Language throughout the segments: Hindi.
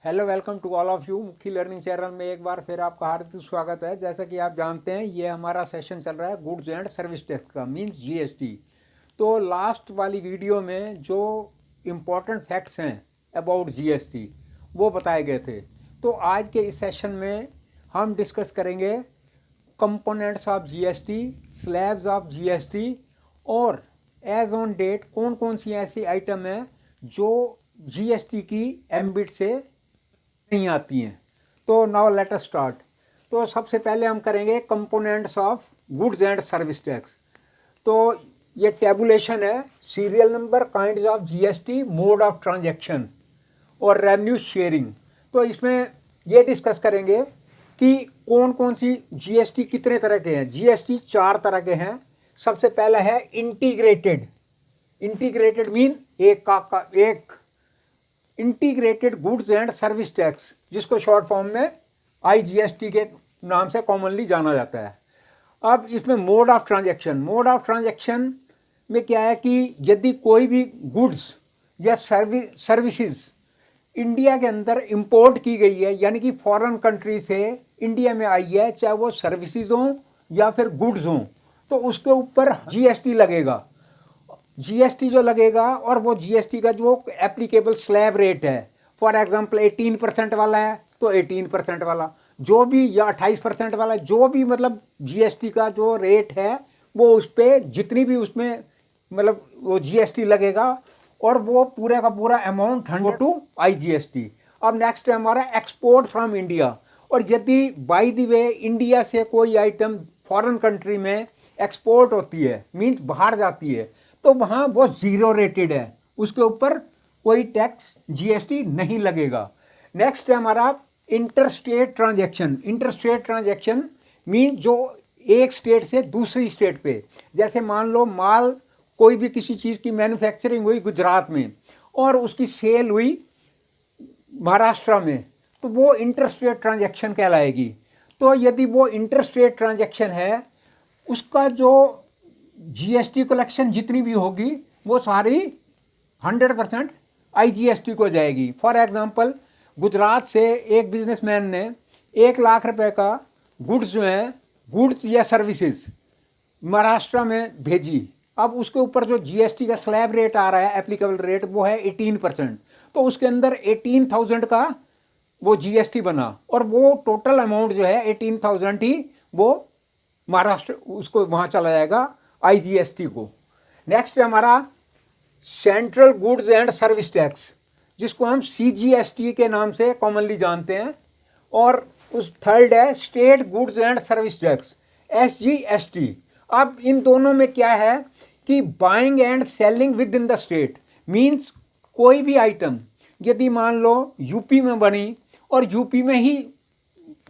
Hello, welcome to all of you. Mukhi learning channel में एक बार फिर आपका हार्दिक स्वागत है। जैसा कि आप जानते हैं, ये हमारा सेशन चल रहा है गुड्स एंड सर्विस टैक्स का, मींस जीएसटी। तो लास्ट वाली वीडियो में जो इम्पोर्टेंट फैक्ट्स हैं अबाउट जीएसटी वो बताए गए थे। तो आज के इस सेशन में हम डिस्कस करेंगे components of GST, slabs of GST और एज ऑन डेट कौन कौन सी ऐसी आइटम हैं जो जीएसटी की एम्बिट से नहीं आती हैं। तो नाउ लेट अस स्टार्ट। तो सबसे पहले हम करेंगे components of goods and service tax. तो ये टेबुलेशन है, serial number, kinds of GST, mode of transaction और रेवेन्यू शेयरिंग। तो इसमें ये डिस्कस करेंगे कि कौन कौन सी जीएसटी कितने तरह के हैं। जीएसटी 4 तरह के हैं। सबसे पहला है इंटीग्रेटेड। इंटीग्रेटेड मीन एक integrated goods and service tax, जिसको शॉर्ट फॉर्म में आईजीएसटी के नाम से कॉमनली जाना जाता है। अब इसमें मोड ऑफ ट्रांजैक्शन में क्या है कि यदि कोई भी गुड्स या सर्विसेज इंडिया के अंदर इंपोर्ट की गई है, यानी कि फॉरेन कंट्री से इंडिया में आई है, चाहे वो सर्विसेज हों या फिर गुड्स हों, तो उसके ऊपर जीएसटी लगेगा। जीएसटी जो लगेगा और वो जीएसटी का जो एप्लीकेबल स्लैब रेट है, फॉर एग्जांपल 18% वाला है तो 18% वाला, जो भी, या 28% वाला, जो भी मतलब जीएसटी का जो रेट है वो उस पर जितनी भी उसमें मतलब वो जीएसटी लगेगा और वो पूरे का पूरा अमाउंट 100 टू आईजीएसटी। अब नेक्स्ट है हमारा एक्सपोर्ट फ्रॉम इंडिया। और यदि बाय द वे इंडिया से कोई आइटम फॉरेन कंट्री में एक्सपोर्ट होती है, मीन्स बाहर जाती है, तो वहाँ वो जीरो रेटेड है, उसके ऊपर कोई टैक्स जीएसटी नहीं लगेगा। नेक्स्ट है हमारा interstate transaction. Interstate transaction mean जो एक स्टेट से दूसरी स्टेट पे, जैसे मान लो माल कोई भी किसी चीज़ की मैन्युफैक्चरिंग हुई गुजरात में और उसकी सेल हुई महाराष्ट्र में, तो वो इंटरस्टेट ट्रांजैक्शन कहलाएगी। तो यदि वो इंटरस्टेट ट्रांजैक्शन है, उसका जो जीएसटी कलेक्शन जितनी भी होगी वो सारी 100% आईजीएसटी को जाएगी। फॉर एग्जांपल, गुजरात से एक बिजनेसमैन ने 1 लाख रुपए का गुड्स जो है, गुड्स या सर्विसेज महाराष्ट्र में भेजी। अब उसके ऊपर जो जीएसटी का स्लैब रेट आ रहा है, एप्लीकेबल रेट, वो है 18%। तो उसके अंदर 18,000 का वो जीएसटी बना और वो टोटल अमाउंट जो है 18,000 ही वो महाराष्ट्र उसको वहाँ चला जाएगा आईजीएसटी को। नेक्स्ट है हमारा central goods and service tax, जिसको हम सीजीएसटी के नाम से कॉमनली जानते हैं। और उस थर्ड है state goods and service tax, SGST. अब इन दोनों में क्या है कि buying and selling with in the state, means कोई भी आइटम यदि मान लो यूपी में बनी और यूपी में ही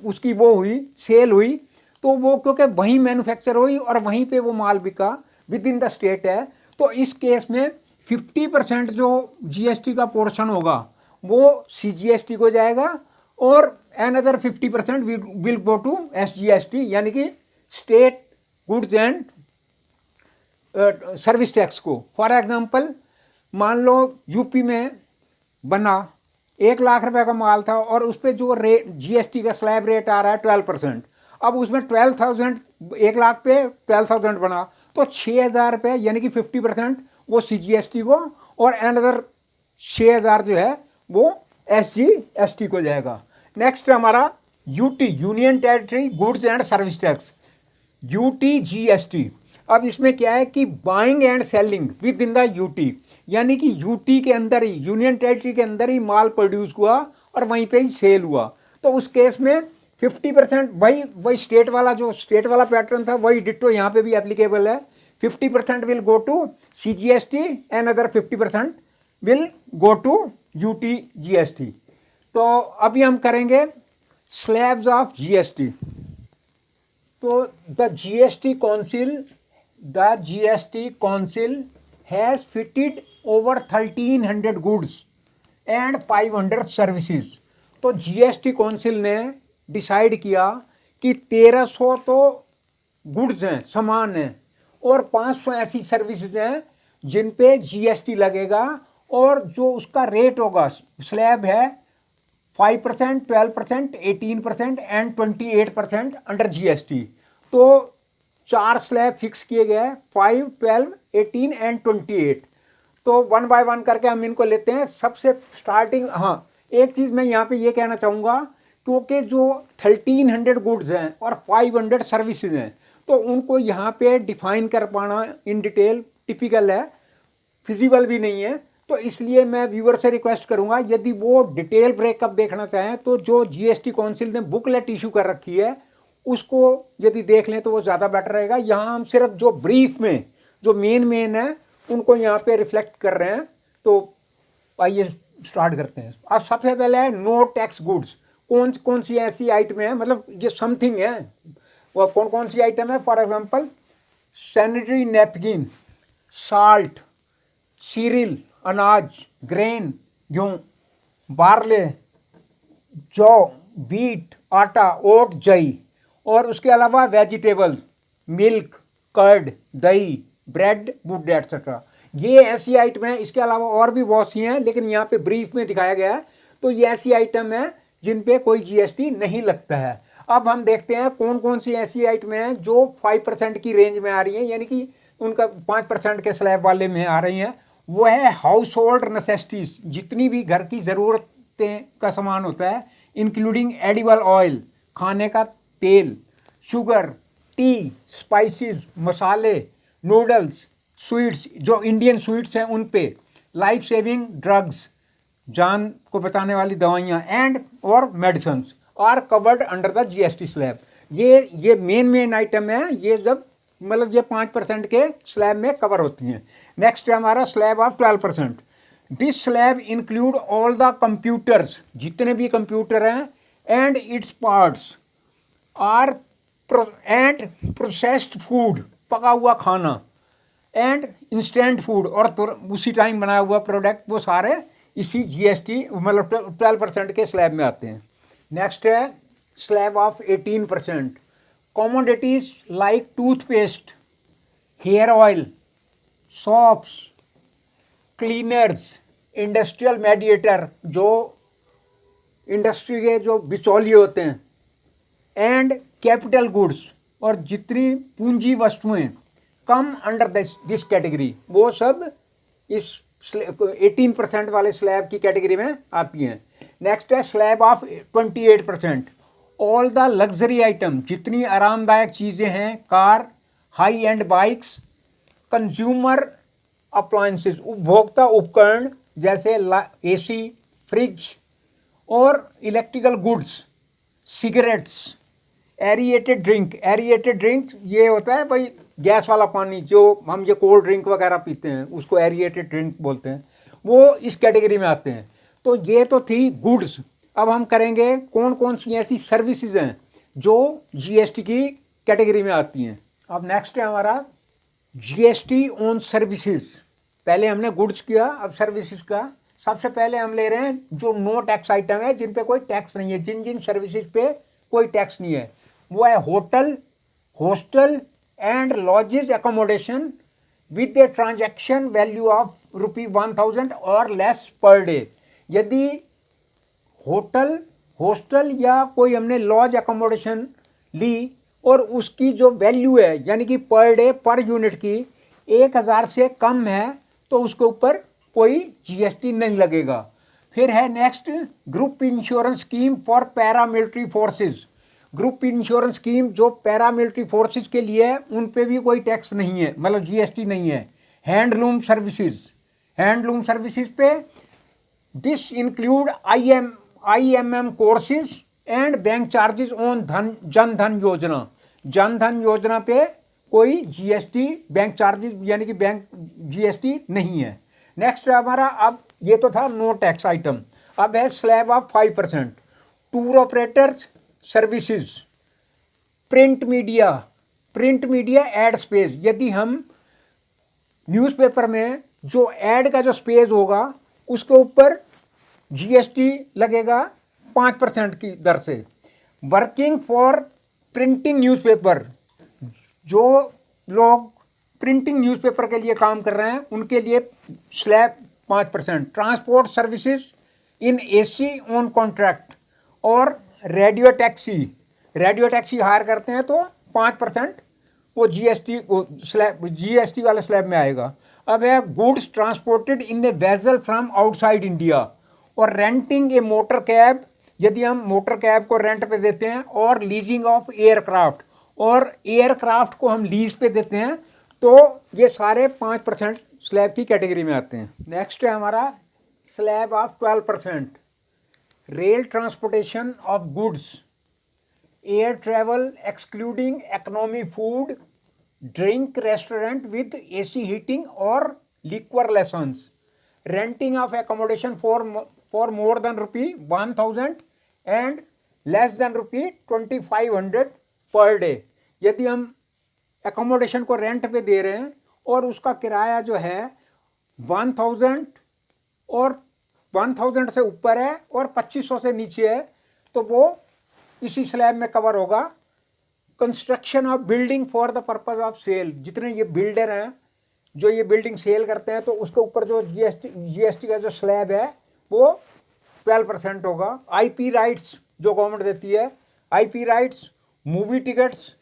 उसकी वो हुई, सेल हुई, तो वो क्योंकि वहीं मैन्युफैक्चर हुई और वहीं पे वो माल बिका, विद इन द स्टेट है, तो इस केस में 50% जो जीएसटी का पोर्शन होगा वो सीजीएसटी को जाएगा और another 50% will go to SGST, यानी कि state goods and service tax को। फॉर एग्जांपल, मान लो यूपी में बना 1 लाख रुपए का माल था और उस पर जो रेट जीएसटी का स्लैब रेट आ रहा है 12%। अब उसमें 12,000, 1 लाख पे 12,000 बना, तो 6,000 रुपये यानी कि 50% वो सीजीएसटी को और अनदर 6,000 जो है वो एसजीएसटी को जाएगा। नेक्स्ट हमारा UT, union territory goods and service tax, UTGST. अब इसमें क्या है कि buying and selling with in the UT, यानी कि यूटी के अंदर ही, यूनियन टेरिटरी के अंदर ही माल प्रोड्यूस हुआ और वहीं पे ही सेल हुआ, तो उस केस में 50% वही स्टेट वाला, जो स्टेट वाला पैटर्न था वही डिट्टो यहाँ पे भी एप्लीकेबल है। 50% will go to CGST and other 50% will go to UTGST. तो अभी हम करेंगे स्लैब्स ऑफ जीएसटी। तो the GST council has fitted over 1,300 goods and 500 services. तो जीएसटी काउंसिल ने डिसाइड किया कि 1300 तो गुड्स हैं, सामान हैं, और 500 ऐसी सर्विसेज हैं जिन पे जीएसटी लगेगा और जो उसका रेट होगा, स्लैब है 5%, 12%, 18% एंड 28% अंडर जीएसटी। तो 4 स्लैब फिक्स किए गए हैं, 5, 12, 18 एंड 28। तो वन बाय वन करके हम इनको लेते हैं। सबसे स्टार्टिंग, हाँ एक चीज़ मैं यहाँ पे ये कहना चाहूँगा, क्योंकि जो 1300 गुड्स हैं और 500 सर्विसेज हैं, तो उनको यहाँ पे डिफाइन कर पाना इन डिटेल टिपिकल है, फिजिबल भी नहीं है। तो इसलिए मैं व्यूअर से रिक्वेस्ट करूंगा, यदि वो डिटेल ब्रेकअप देखना चाहें तो जो जीएसटी काउंसिल ने बुकलेट इशू कर रखी है उसको यदि देख लें तो वो ज़्यादा बेटर रहेगा। यहाँ हम सिर्फ जो ब्रीफ में जो मेन है उनको यहाँ पे रिफ्लेक्ट कर रहे हैं। तो आइए स्टार्ट करते हैं। अब सबसे पहले है नो टैक्स गुड्स। कौन कौन सी ऐसी आइटम है, मतलब ये समथिंग है, वो कौन कौन सी आइटम है। For example sanitary napkin, salt, serial अनाज, ग्रेन गेहूँ, बार्ले, जौ, बीट, आटा, ओट, जई, और उसके अलावा वेजिटेबल्स, मिल्क, कर्ड, दही, ब्रेड, वुड एटसेट्रा। ये ऐसी आइटम है। इसके अलावा और भी बहुत सी हैं, लेकिन यहाँ पे ब्रीफ में दिखाया गया है। तो ये ऐसी आइटम है जिन पे कोई जीएसटी नहीं लगता है। अब हम देखते हैं कौन कौन सी ऐसी आइटम हैं जो 5% की रेंज में आ रही हैं, यानी कि उनका 5% के स्लैब वाले में आ रही हैं। वो है हाउस होल्ड नेसेसिटीज, जितनी भी घर की ज़रूरतें का सामान होता है, इंक्लूडिंग एडिबल ऑयल, खाने का तेल, शुगर, टी, स्पाइसेस, मसाले, नूडल्स, स्वीट्स, जो इंडियन स्वीट्स हैं उन पे, लाइफ सेविंग ड्रग्स, जान को बचाने वाली दवाइयाँ, एंड और medicines are covered under the GST slab. ये मेन आइटम है, ये जब मतलब ये 5% के स्लैब में कवर होती हैं। नेक्स्ट है हमारा slab of 12%। This slab include all the computers, जितने भी कंप्यूटर हैं, and its parts are and processed food, पका हुआ खाना, एंड इंस्टेंट फूड, और उसी टाइम बनाया हुआ प्रोडक्ट, वो सारे इसी जीएसटी मतलब 12% के स्लैब में आते हैं। नेक्स्ट है slab of 18%। Commodities like toothpaste, hair oil, soaps, cleaners, industrial mediator, जो इंडस्ट्री के जो बिचौलिए होते हैं, एंड कैपिटल गुड्स, और जितनी पूंजी वस्तुएं कम अंडर दिस कैटेगरी, वो सब इस 18% वाले स्लैब की कैटेगरी में आती हैं। नेक्स्ट है slab of 28%। All the luxury item, जितनी आरामदायक चीज़ें हैं, car, high and bikes, consumer appliances, उपभोक्ता उपकरण जैसे एसी, फ्रिज, और electrical goods, cigarettes, aerated drink ये होता है भाई गैस वाला पानी, जो हम ये कोल्ड ड्रिंक वगैरह पीते हैं उसको एरिएटेड ड्रिंक बोलते हैं, वो इस कैटेगरी में आते हैं। तो ये तो थी गुड्स। अब हम करेंगे कौन कौन सी ऐसी सर्विसेज हैं जो जीएसटी की कैटेगरी में आती हैं। अब नेक्स्ट है हमारा जीएसटी ऑन सर्विसेज। पहले हमने गुड्स किया, अब सर्विसेज का। सबसे पहले हम ले रहे हैं जो नो टैक्स आइटम है, जिन पे कोई टैक्स नहीं है, जिन जिन सर्विसेज पे कोई टैक्स नहीं है। वो है hotel, hostel and lodges accommodation with a transaction value of ₹1000 और लेस पर डे। यदि होटल, हॉस्टल या कोई हमने लॉज अकोमोडेशन ली और उसकी जो वैल्यू है यानी कि पर डे पर यूनिट की 1000 से कम है, तो उसके ऊपर कोई जीएसटी नहीं लगेगा। फिर है next group insurance scheme for paramilitary forces. Group insurance scheme जो पैरामिलिट्री फोर्सेस के लिए है, उन पे भी कोई टैक्स नहीं है, मतलब जीएसटी नहीं है। हैंडलूम सर्विसेज पे this include IMM courses and bank charges on Jan Dhan योजना पे कोई जीएसटी, बैंक चार्जेस यानी कि बैंक जीएसटी नहीं है। नेक्स्ट है हमारा, अब ये तो था नो टैक्स आइटम। अब है slab of 5%। Tour operators services, print media ad space. यदि हम न्यूज़पेपर में जो एड का जो स्पेस होगा उसके ऊपर जीएसटी लगेगा 5% की दर से। वर्किंग फॉर प्रिंटिंग न्यूज़पेपर, जो लोग प्रिंटिंग न्यूज़पेपर के लिए काम कर रहे हैं उनके लिए slab 5%। Transport services in AC on contract और रेडियो टैक्सी हायर करते हैं तो 5% वो जीएसटी वाले स्लैब में आएगा। अब है goods transported in a vessel from outside India और रेंटिंग ए मोटर कैब, यदि हम मोटर कैब को रेंट पे देते हैं, और लीजिंग ऑफ एयरक्राफ्ट, और एयरक्राफ्ट को हम लीज पे देते हैं, तो ये सारे 5% स्लैब की कैटेगरी में आते हैं। नेक्स्ट है हमारा slab of 12%, rail transportation of goods, air travel excluding economy, food drink restaurant with AC heating और liquor licence, renting of accommodation for more than ₹1,000 and less than ₹2,500 per day. यदि हम एकोमोडेशन को रेंट पे दे रहे हैं और उसका किराया जो है 1,000 और 1,000 से ऊपर है और 2,500 से नीचे है, तो वो इसी स्लैब में कवर होगा। Construction of building for the purpose of sale, जितने ये बिल्डर हैं जो ये बिल्डिंग सेल करते हैं, तो उसके ऊपर जो जीएसटी का जो स्लैब है वो 12% होगा। आईपी राइट्स जो गवर्नमेंट देती है, IP rights, movie tickets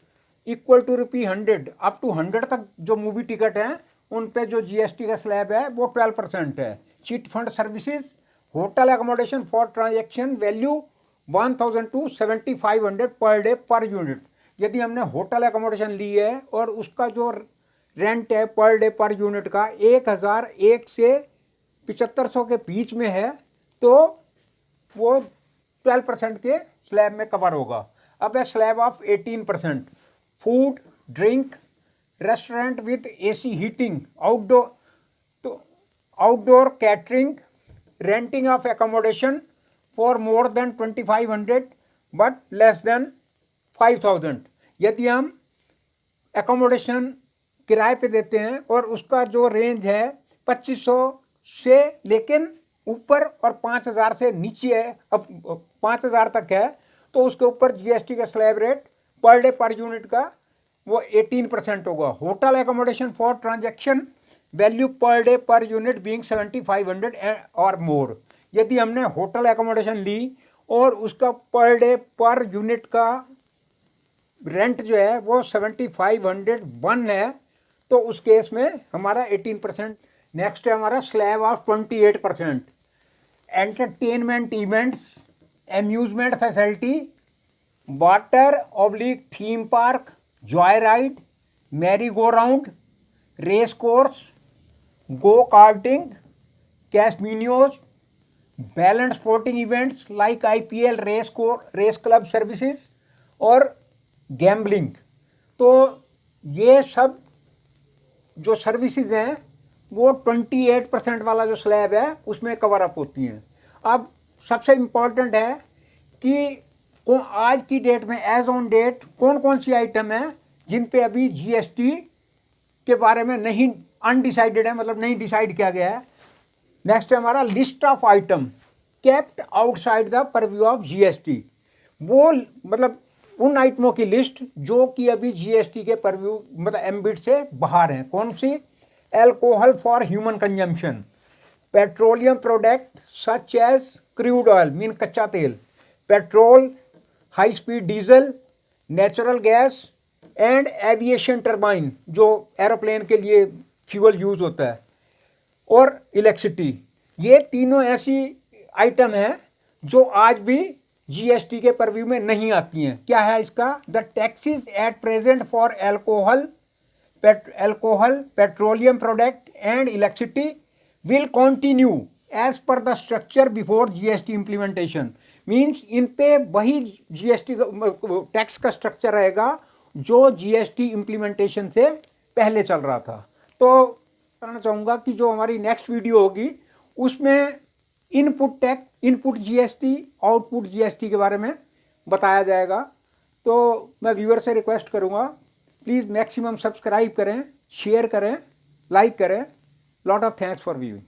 equal to ₹100 up to 100 तक जो मूवी टिकट हैं उन पे जो जीएसटी का स्लैब है वो 12% है। Chit fund services, hotel accommodation for transaction value 1,000 to 7,500 per day per unit. यदि हमने होटल एकोमोडेशन ली है और उसका जो रेंट है पर डे पर यूनिट का 1,001 से 7,500 के बीच में है, तो वो 12% के स्लैब में कवर होगा। अब है slab of 18%, food drink restaurant with AC heating, outdoor catering, renting of accommodation for more then 2,500 but less than 5,000। यदि हम एकोमोडेशन किराए पे देते हैं और उसका जो रेंज है 2,500 से लेकिन ऊपर और 5,000 से नीचे है, अब 5,000 तक है, तो उसके ऊपर जीएसटी का slab rate per day per unit का वो 18% होगा। Hotel accommodation for transaction value per day per unit being 7,500 और मोर। यदि हमने होटल एकोमोडेशन ली और उसका पर डे पर यूनिट का रेंट जो है वो 7,501 है, तो उस केस में हमारा 18%। नेक्स्ट है हमारा slab of 28%, entertainment events, amusement facility, water oblique theme park, joy ride, merry go round, race course, go karting, casinos, balance sporting events like IPL, race club services और गैम्बलिंग। तो ये सब जो सर्विसेज हैं वो 28% वाला जो स्लैब है उसमें कवर अप होती हैं। अब सबसे इम्पॉर्टेंट है कि आज की डेट में एज ऑन डेट कौन कौन सी आइटम है जिन पे अभी जीएसटी के बारे में नहीं अनडिसाइडेड है, मतलब नहीं डिसाइड किया गया है। नेक्स्ट है हमारा list of item kept outside the purview of GST, वो मतलब उन आइटमों की लिस्ट जो कि अभी जीएसटी के परव्यू मतलब एम्बिट से बाहर हैं। कौन सी? Alcohol for human consumption, petroleum product such as crude oil mean कच्चा तेल, petrol, high speed diesel, natural gas and aviation turbine जो एरोप्लेन के लिए फ्यूल यूज होता है, और इलेक्ट्रिसिटी। ये तीनों ऐसी आइटम हैं जो आज भी जीएसटी के परव्यू में नहीं आती हैं। क्या है इसका? The taxes at present for alcohol, petroleum product and electricity will continue as per the structure before GST implementation. Means इन पे वही जीएसटी टैक्स का स्ट्रक्चर रहेगा जो जीएसटी इम्प्लीमेंटेशन से पहले चल रहा था। तो कहना चाहूँगा कि जो हमारी नेक्स्ट वीडियो होगी उसमें इनपुट जीएसटी, आउटपुट जीएसटी के बारे में बताया जाएगा। तो मैं व्यूअर से रिक्वेस्ट करूँगा प्लीज़ मैक्सिमम सब्सक्राइब करें, शेयर करें, लाइक करें। Lot of thanks for viewing.